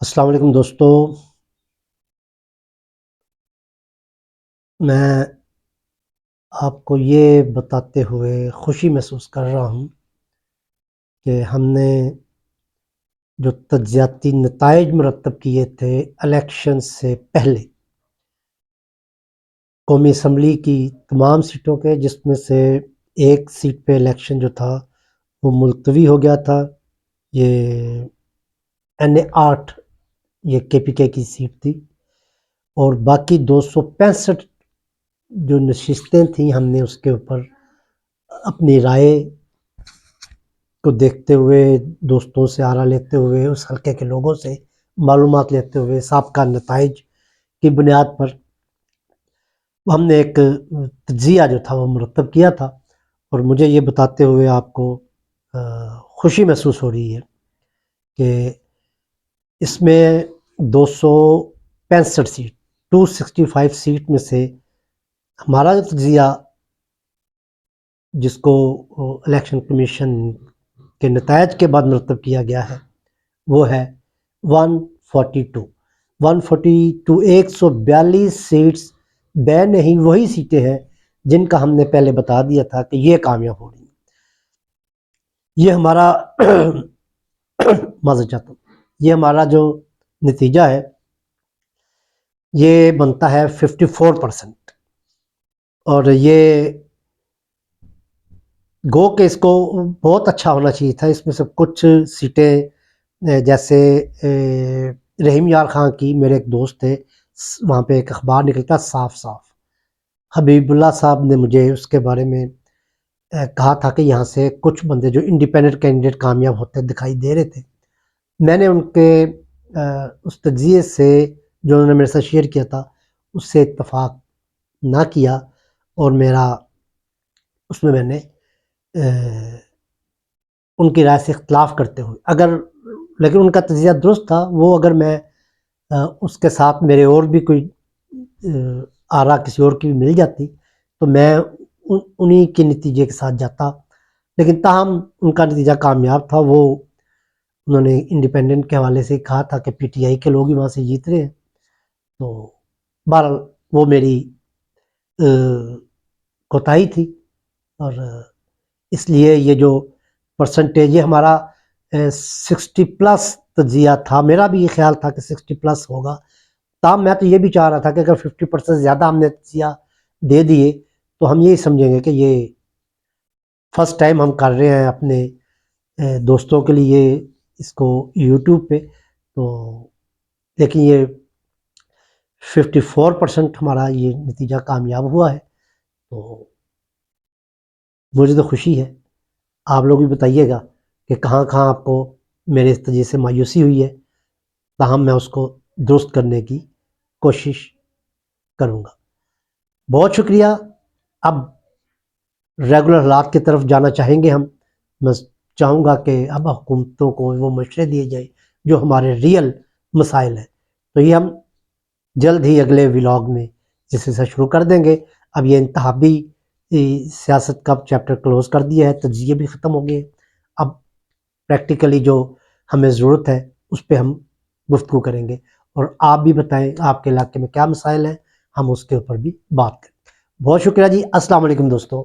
السلام علیکم دوستو، میں آپ کو یہ بتاتے ہوئے خوشی محسوس کر رہا ہوں کہ ہم نے جو تجزیاتی نتائج مرتب کیے تھے الیکشن سے پہلے قومی اسمبلی کی تمام سیٹوں کے، جس میں سے ایک سیٹ پہ الیکشن جو تھا وہ ملتوی ہو گیا تھا۔ یہ NA 8 یہ KPK کی سیٹ تھی، اور باقی 265 جو نشستیں تھیں ہم نے اس کے اوپر اپنی رائے کو دیکھتے ہوئے، دوستوں سے آرا لیتے ہوئے، اس حلقے کے لوگوں سے معلومات لیتے ہوئے، سابقہ نتائج کی بنیاد پر ہم نے ایک تجزیہ جو تھا وہ مرتب کیا تھا۔ اور مجھے یہ بتاتے ہوئے آپ کو خوشی محسوس ہو رہی ہے کہ اس میں 265 سیٹ 265 سیٹ میں سے ہمارا جو تجزیہ جس کو الیکشن کمیشن کے نتائج کے بعد مرتب کیا گیا ہے وہ ہے 142 142 سیٹس بے نہیں وہی سیٹیں ہیں جن کا ہم نے پہلے بتا دیا تھا کہ یہ کامیاب ہو رہی ہیں۔ یہ ہمارا معذرت چاہتا ہوں، یہ ہمارا جو نتیجہ ہے یہ بنتا ہے 54%، اور یہ گو کہ اس کو بہت اچھا ہونا چاہیے تھا۔ اس میں سے کچھ سیٹیں جیسے رحیم یار خان کی، میرے ایک دوست تھے، وہاں پہ ایک اخبار نکلتا صاف صاف، حبیب اللہ صاحب نے مجھے اس کے بارے میں کہا تھا کہ یہاں سے کچھ بندے جو انڈیپینڈنٹ کینڈیڈیٹ کامیاب ہوتے دکھائی دے رہے تھے۔ میں نے ان کے اس تجزیے سے جو انہوں نے میرے ساتھ شیئر کیا تھا اس سے اتفاق نہ کیا، اور میرا اس میں نے ان کی رائے سے اختلاف کرتے ہوئے لیکن ان کا تجزیہ درست تھا، وہ اگر میں اس کے ساتھ میرے اور بھی کوئی آرا کسی اور کی بھی مل جاتی تو میں انہی کے نتیجے کے ساتھ جاتا، لیکن تاہم ان کا نتیجہ کامیاب تھا۔ وہ انہوں نے انڈیپینڈنٹ کے حوالے سے کہا تھا کہ PTI کے لوگ ہی وہاں سے جیت رہے ہیں، تو بہرحال وہ میری کوتاہی تھی، اور اس لیے یہ جو پرسنٹیج یہ ہمارا 60+ تجزیہ تھا، میرا بھی یہ خیال تھا کہ 60+ ہوگا، تاہم میں تو یہ بھی چاہ رہا تھا کہ اگر 50% زیادہ ہم نے تجزیہ دے دیے تو ہم یہی سمجھیں گے کہ یہ فرسٹ ٹائم ہم کر رہے ہیں اپنے دوستوں کے لیے اس کو YouTube پہ، تو لیکن یہ 54% ہمارا یہ نتیجہ کامیاب ہوا ہے، تو مجھے تو خوشی ہے۔ آپ لوگ بھی بتائیے گا کہ کہاں کہاں آپ کو میرے اس تجزیے سے مایوسی ہوئی ہے، تاہم میں اس کو درست کرنے کی کوشش کروں گا۔ بہت شکریہ۔ اب ریگولر حالات کی طرف جانا چاہیں گے ہم۔ میں چاہوں گا کہ اب حکومتوں کو وہ مشورے دیے جائیں جو ہمارے ریئل مسائل ہیں، تو یہ ہم جلد ہی اگلے ولاگ میں اس سے شروع کر دیں گے۔ اب یہ انتخابی سیاست کا چیپٹر کلوز کر دیا ہے، تجزیے بھی ختم ہو گئے، اب پریکٹیکلی جو ہمیں ضرورت ہے اس پہ ہم گفتگو کریں گے، اور آپ بھی بتائیں آپ کے علاقے میں کیا مسائل ہیں، ہم اس کے اوپر بھی بات کریں۔ بہت شکریہ جی، السلام علیکم دوستو۔